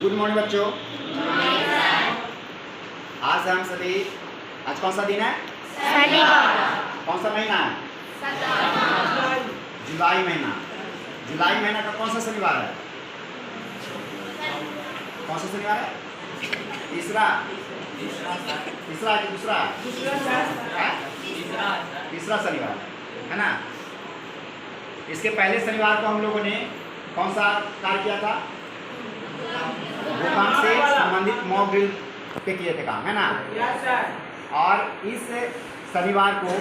Good morning बच्चों। आज हम सभी, आज कौन सा दिन है? कौन सा महीना है? जुलाई महीना। जुलाई महीना का कौन सा शनिवार है? कौन सा शनिवार है? तीसरा कि दूसरा? तीसरा शनिवार है ना। इसके पहले शनिवार को हम लोगों ने कौन सा कार्य किया था? भूकंप से संबंधित मॉक ड्रिल पे किए थे काम, है ना। और इस शनिवार को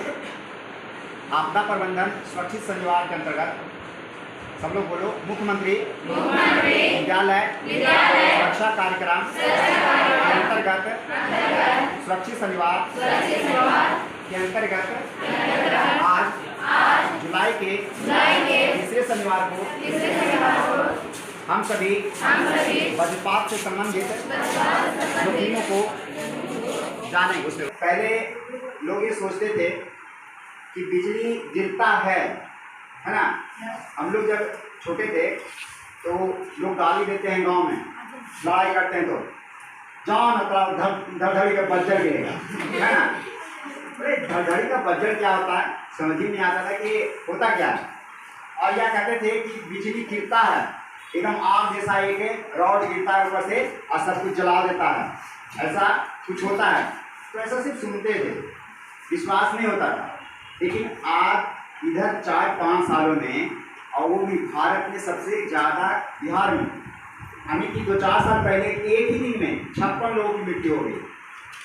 आपदा प्रबंधन सुरक्षित शनिवार के अंतर्गत सब लोग बोलो, मुख्यमंत्री विद्यालय सुरक्षा कार्यक्रम के अंतर्गत सुरक्षित शनिवार के अंतर्गत आज जुलाई के तीसरे शनिवार को हम सभी वज्रपात से संबंधित जोखिमों को जानेंगे। उसमें पहले लोग ये सोचते थे कि बिजली गिरता है ना। हम लोग जब छोटे थे तो लोग गाली देते हैं, गांव में लड़ाई करते हैं तो जान धड़धड़ी का बज्जर गिरेगा, है ना। अरे धड़धड़ी का बज्जर क्या होता है समझ ही नहीं आता था कि होता क्या है। और यह कहते थे कि बिजली गिरता है, एकदम आग जैसा एक रॉड गिरता है ऊपर से और सब कुछ जला देता है, ऐसा कुछ होता है। तो ऐसा सिर्फ सुनते थे, विश्वास नहीं होता था। लेकिन आज इधर 4-5 सालों में, और वो भी भारत में सबसे ज़्यादा बिहार में, यानी कि 2-4 साल पहले एक ही दिन में 56 लोगों की मृत्यु हो गई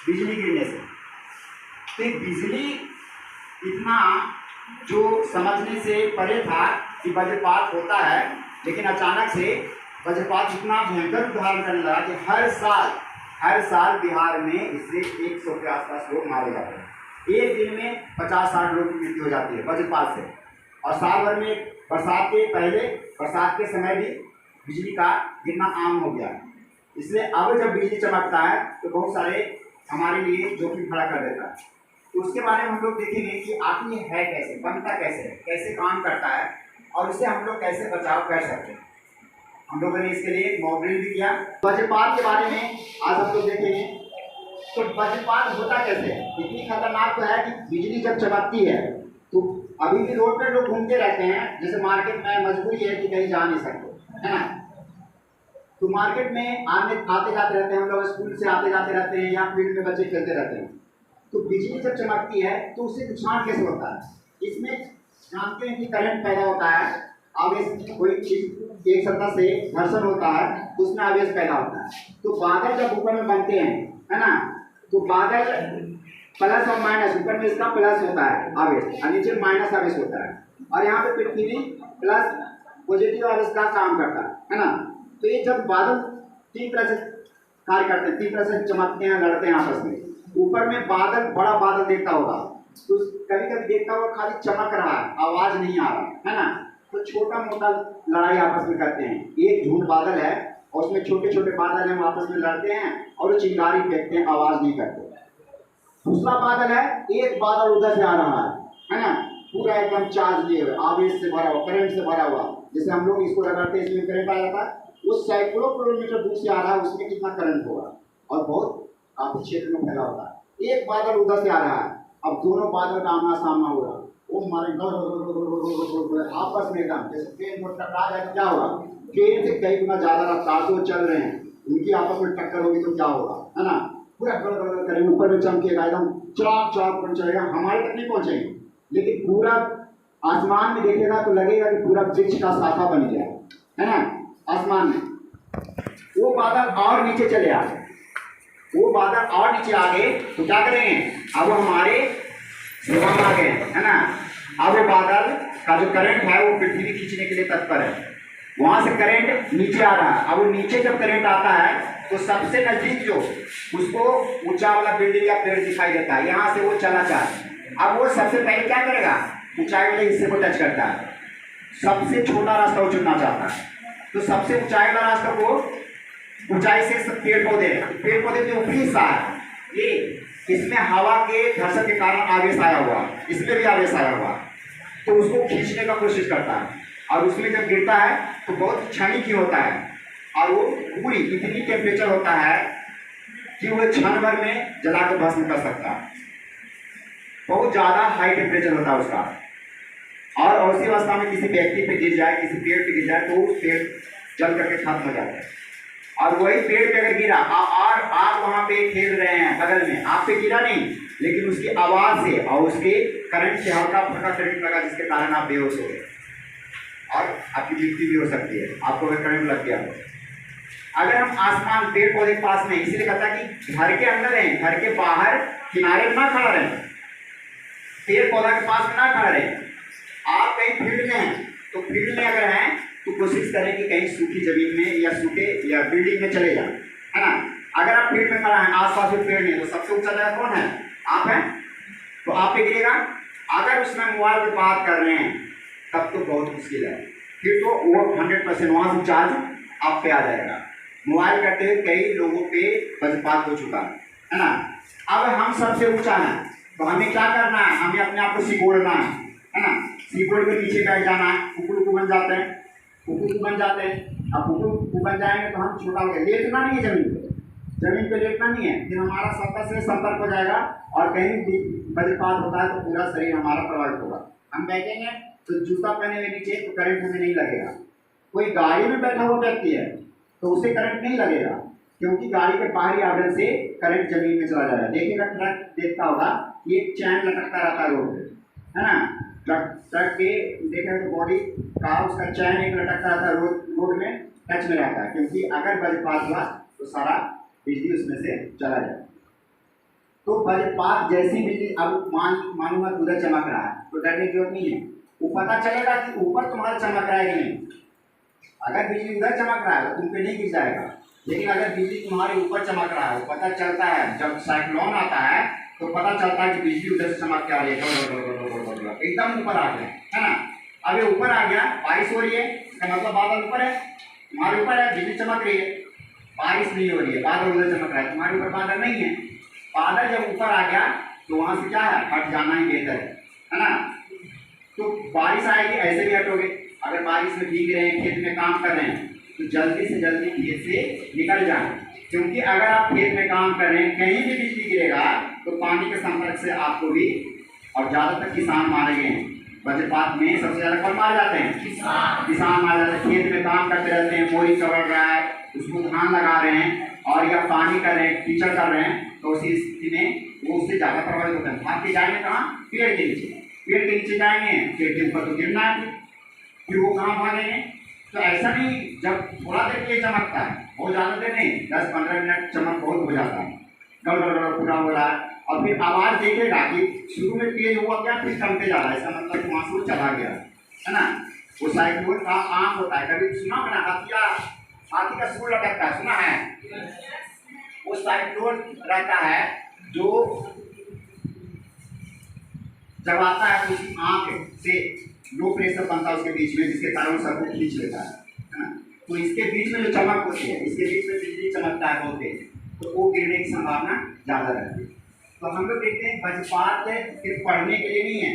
बिजली गिरने से। तो बिजली इतना जो समझने से परे था कि वज्रपात होता है, लेकिन अचानक से वज्रपात इतना भयंकर उदाहरण करने लगा कि हर साल बिहार में इससे 100 के आसपास लोग मारे जाते हैं। एक दिन में 50-60 लोगों की मृत्यु हो जाती है वज्रपात से। और साल भर में बरसात के समय भी बिजली का गिरना आम हो गया है। इसलिए अब जब बिजली चमकता है तो बहुत सारे हमारे लिए जोखिम खड़ा कर देता है। तो उसके बारे में हम लोग देखेंगे कि आखिर ये है कैसे, बनता कैसे है, कैसे काम करता है और उससे हम लोग कैसे बचाव कर सकते हैं। हम लोगों ने इसके लिए मॉक ड्रिल भी किया। वज्रपात के बारे में आज हम लोग देखेंगे। तो वज्रपात होता कैसे है? इतनी खतरनाक तो है कि बिजली जब चमकती है तो अभी भी रोड पे लोग घूमते रहते हैं, जैसे मार्केट में मजबूरी है कि कहीं जा नहीं सकते, है ना। तो मार्केट में आते जाते रहते हैं हम लोग, स्कूल से आते जाते रहते हैं या फील्ड में बच्चे खेलते रहते हैं। तो बिजली जब चमकती है तो उससे नुकसान कैसे होता है? इसमें जानते हैं कि करंट पैदा होता है, आवेश, कोई चीज एक सतह से घर्षण होता है तो उसमें आवेश पैदा होता है। तो बादल जब ऊपर में बनते हैं, है ना, तो बादल प्लस और माइनस, ऊपर में इसका प्लस होता है आवेश और नीचे माइनस आवेश होता है। और यहाँ पे पृथ्वी प्लस पॉजिटिव आवेश का काम करता है ना। तो ये जब बादल 3 तरह से कार्य करते हैं, 3 तरह से चमकते हैं, लड़ते हैं आपस में। ऊपर में बादल, बड़ा बादल देखता होगा तो कभी कभी देखता होगा खाली चमक रहा है, आवाज नहीं आ रहा है ना। तो छोटा मोटा लड़ाई आपस में करते हैं। एक झूठ बादल है और उसमें छोटे छोटे बादल हैं, आपस में लड़ते हैं और वो चिंगारी फेंकते हैं, आवाज नहीं करते। दूसरा बादल है, एक बादल उधर से आ रहा है ना, पूरा एकदम चार्ज लिए हुए, आवेश से भरा हुआ, करंट से भरा हुआ। जैसे हम लोग इसको रगड़ते हैं, इसमें करंट आ जाता है, वो सैकड़ों किलोमीटर दूर से आ रहा है, उसमें कितना करंट होगा और बहुत काफी क्षेत्र में फैला होता है। एक बादल उधर से आ रहा है, अब दोनों बादल का आमना सामना हो रहा है, वो हमारे आपस में एकदम जैसे ट्रेन को टकरा जाए तो क्या होगा? ट्रेन से कई गुना ज्यादा रफ्तार से चल रहे हैं, उनकी आपस में टक्कर होगी तो क्या होगा, है ना। पूरा गड़गड़ करेंगे, ऊपर में चमकेगा, एकदम चौक पहुंचेगा, हमारे तक नहीं पहुंचेंगे, लेकिन पूरा आसमान में देखेगा तो लगेगा कि पूरा वृक्ष का शाखा बन गया है ना आसमान में। वो बादल और नीचे चले आए, वो बादल और नीचे आ गए तो क्या करेंगे? अब वो हमारे सेवा में आ गए, है ना। अब वो बादल का जो करंट है वो पृथ्वी खींचने के लिए तत्पर है, वहां से करंट नीचे आ रहा है। अब वो नीचे जब करंट आता है तो सबसे नजदीक जो उसको ऊंचा वाला बिल्डिंग या पेड़ दिखाई देता है, यहाँ से वो चला जाए। अब वो सबसे पहले क्या करेगा? ऊंचाई वाले हिस्से को टच करता है, सबसे छोटा रास्ता वो चुनना चाहता है। तो सबसे ऊंचाई वाला रास्ता को ऊंचाई से पेड़ पौधे जो ऊपरी हिस्सा है, ये इसमें हवा के घर्षण के कारण आवेश आया हुआ, इसमें भी आवेश आया हुआ, तो उसको खींचने का कोशिश करता है। और उसमें जब गिरता है तो बहुत क्षणिक ही होता है, और वो पूरी इतनी टेम्परेचर होता है कि वो क्षण भर में जलाकर भस्म कर सकता है। बहुत ज़्यादा हाई टेम्परेचर होता है उसका। और उसी अवस्था में किसी व्यक्ति पे गिर जाए, किसी पेड़ पे गिर जाए, तो उस पेड़ जल करके खत्म हो जाता है। और वही पेड़ पे अगर गिरा और आप वहाँ पे खेल रहे हैं बगल में, आप पे गिरा नहीं, लेकिन उसकी आवाज़ से और उसके करंट से हल्का फुल्का करंट लगा, जिसके कारण आप बेहोश हो गए और आपकी मृत्यु भी हो सकती है, आपको अगर करंट लग गया तो। अगर हम आसमान पेड़ पौधे के पास नहीं, इसीलिए कहता है कि घर के अंदर रहें, घर के बाहर किनारे ना खड़ा रहें, पेड़ पौधा के पास में ना खड़ा रहें। आप कहीं फील्ड में हैं तो फील्ड में अगर हैं तो कोशिश करें कि कहीं सूखी जमीन में या सूखे या बिल्डिंग में चले जाएं, है ना। अगर आप फील्ड में खड़ा हैं, आसपास में पेड़ नहीं, तो सबसे ऊंचा जगह कौन है? आप हैं, तो आप पे गिरेगा। अगर उसमें मोबाइल पर बात कर रहे हैं तब तो बहुत मुश्किल है, फिर तो वो 100% वहाँ से चार्ज आप पे आ जाएगा। मोबाइल करते हुए कई लोगों पे वज्रपात हो चुका है ना। अब हम सबसे ऊंचा है तो हमें क्या करना है? हमें अपने आप को सिकोड़ना है ना। सिकोड़ के पीछे बैठ जाना है, कुकुर बन जाते हैं, कुकुर बन जाते हैं। अब कुकुर बन जाएंगे तो हम छोटा हो गए, लेटना नहीं है जमीन पे लेटना नहीं है, फिर हमारा सत्ता से संपर्क हो जाएगा और कहीं भी वज्रपात होता है तो पूरा शरीर हमारा प्रभावित होगा। हम बैठेंगे तो जूता पहने हुए नीचे तो करंट हमें नहीं लगेगा। कोई गाड़ी में बैठा हुआ व्यक्ति है तो उसे करंट नहीं लगेगा, क्योंकि गाड़ी के बाहरी आवरण से करंट जमीन में चला जाएगा। देखिएगा ट्रक देखता होगा कि एक चैन लटकता रहता है रोड पे, है ना। ट्रक के देखा तो बॉडी का उसका चैन एक लटकता रहता है, रोड में टच में रहता है, क्योंकि अगर वज्रपात हुआ तो सारा बिजली उसमें से चला जाए। तो वज्रपात जैसी बिजली, अब मानूंगा उधर चमक रहा है तो डरने की जरूरत नहीं है। वो पता चलेगा कि ऊपर तुम्हारा चमक रहा है कि नहीं। अगर बिजली उधर चमक रहा है तो तुम पे नहीं गिर जाएगा, लेकिन अगर बिजली तुम्हारे ऊपर चमक रहा है, वो पता चलता है जब साइक्लोन आता है तो पता चलता है कि बिजली उधर से चमक के आ रही है, एकदम ऊपर आ गया, है ना। अब ये ऊपर आ गया, बारिश हो रही है, इसका मतलब बादल ऊपर है, तुम्हारे ऊपर है, बिजली चमक रही है, बारिश नहीं हो रही है, बादल उधर चमक रहा है, तुम्हारे ऊपर बादल नहीं है। बादल जब ऊपर आ गया तो वहां से क्या है, हट जाना ही बेहतर है ना। तो बारिश आएगी, ऐसे भी हटोगे। अगर बारिश में भीग रहे हैं, खेत में काम कर रहे हैं, तो जल्दी से जल्दी खेत से निकल जाए, क्योंकि अगर आप खेत में काम कर रहे हैं, कहीं भी बिजली गिरेगा तो पानी के संपर्क से आपको भी, और ज़्यादातर किसान मारे गए हैं वज्रपात में, सबसे ज़्यादा कौन मारे जाते हैं? किसान मारे जाते हैं। खेत में काम करते रहते हैं, बोरी चढ़ रहा है, उसको धान लगा रहे हैं और या पानी कर रहे हैं, कीचड़ कर रहे हैं, तो उसी स्थिति में वो उससे ज़्यादा प्रभावित होते हैं। भाग के जाएंगे कहाँ? पेड़ के नीचे। पेड़ के नीचे जाएंगे, पेड़ के ऊपर तो गिरना है, फिर वो कहाँ भागेंगे? तो ऐसा नहीं, जब थोड़ा देर के लिए चमकता है, बहुत ज़्यादा देर नहीं, 10-15 मिनट चमक बहुत हो जाता है, गड़गड़ पूरा हो रहा है, और फिर आवाज़ देखेगा कि शुरू में तेज हुआ क्या, फिर कमते जा रहा है, इसका मतलब वहाँ से वो चला गया, है ना। वो साइक्लोन का आम होता है, कभी सुना ना, हाथी का सूंड लटकता है, सुना है? वो साइक्लोन रहता है जो जब आता है तो उसकी आँख से लो प्रेशर बनता है उसके बीच में, जिसके कारण सबको खींच लेता है ना। तो इसके बीच में जो चमक होती है, इसके बीच में बिजली चमकता है बहुत तेज, तो वो गिरने की संभावना ज़्यादा रहती है। तो हम लोग देखते हैं वज्रपात सिर्फ पढ़ने के लिए नहीं है,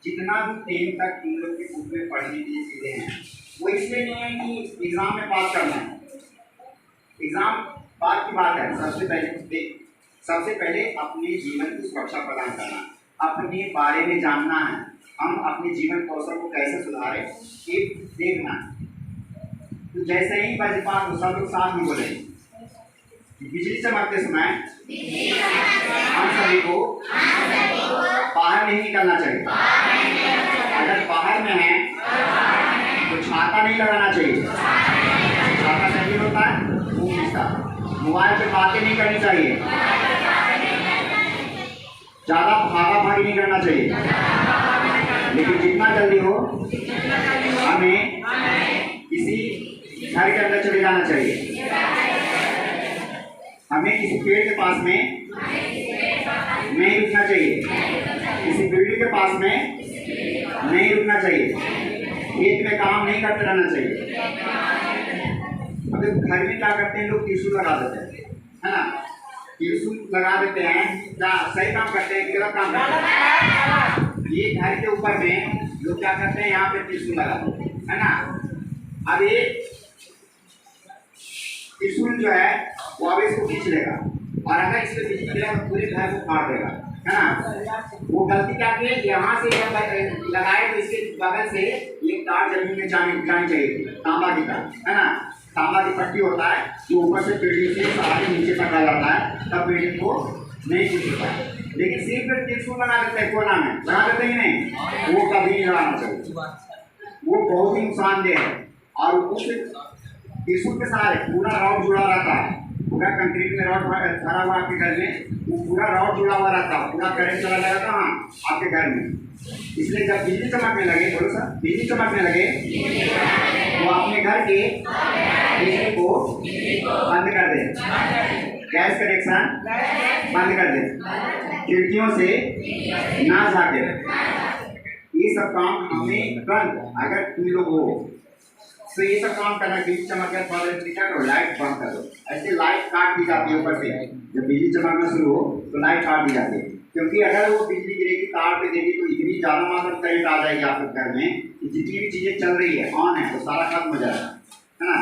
जितना भी 10 तक हम लोग के बुक में पढ़ने के लिए चीज़ें हैं, वो इसलिए नहीं है कि एग्ज़ाम में पास करना है। एग्ज़ाम बात की बात है, सबसे पहले अपने जीवन की सुरक्षा प्रदान करना, अपने बारे में जानना है, हम अपने जीवन कौशल को कैसे सुधारें ये देखना है। तो जैसे ही वज्रपात हो, सब लोग साथ में बोले, बिजली चमकते समय हम सभी को बाहर नहीं निकलना चाहिए। अगर बाहर में है तो छाता नहीं लगाना चाहिए, छाता चाहिए होता है वो किसका। मोबाइल पे बातें नहीं करनी चाहिए, ज़्यादा भागा भागी नहीं करना चाहिए, लेकिन जितना जल्दी हो हमें किसी घर के अंदर चले जाना चाहिए। हमें किसी पेड़ के पास में नहीं रुकना चाहिए, किसी बिल्डिंग के पास में नहीं रुकना चाहिए, खेत में काम नहीं करते रहना चाहिए। अभी घर में क्या करते हैं लोग, त्रिशूल लगा देते हैं, है ना। त्रिशूल लगा देते हैं, क्या सही काम करते हैं, गलत काम करते हैं? ये घर के ऊपर में लोग क्या करते हैं, यहाँ पे त्रिशूल लगा देते हैं, है ना। अब ये त्रिशूल जो है वो अब इसको खींच लेगा, और अगर इसको बिजली गिरा तो पूरे घर को फाड़ देगा, है ना। वो गलती क्या की, यहाँ से जब लगाए तो इसके बगल से एक तार जमीन में जानी चाहिए, तांबा की तार, है ना। तांबा की पट्टी होता है जो ऊपर से बिल्डिंग से आगे नीचे तक आ जाता है, तब बिल्डिंग को नहीं टूट सकता है। लेकिन सिर्फ त्रिशूल लगा देते हैं कोना में, लगा देते ही नहीं, वो कभी नहीं लगाना चाहिए, वो बहुत ही नुकसानदेह है। और उस त्रिशूल के सहारे पूरा रॉड जुड़ा रहता है, पूरा कंक्रीट में रॉड भरा हुआ आपके घर में, वो पूरा रॉड जुड़ा हुआ रहता है, पूरा करंट चला जाएगा कहाँ, आपके घर में। इसलिए जब बिजली चमकने लगे, बोलो सर, बिजली चमकने लगे तो अपने घर के बिजली को बंद कर दे, गैस कनेक्शन बंद कर दे, खिड़कियों से ना झाके। ये सब काम हमें तुरंत, अगर तुम लोग हो तो ये सब काम करना, बिजली चमक गया तो लाइट बंद कर दो। ऐसे लाइट काट दी जाती है ऊपर से, जब बिजली चमकना शुरू हो तो लाइट काट दी जाती है, क्योंकि अगर वो बिजली गिरेगी तार पे देगी तो इतनी ज़्यादा मात्रा में करंट आ जाएगी आपके घर में कि जितनी भी चीज़ें चल रही है ऑन है वो सारा खत्म हो जाएगा, है ना।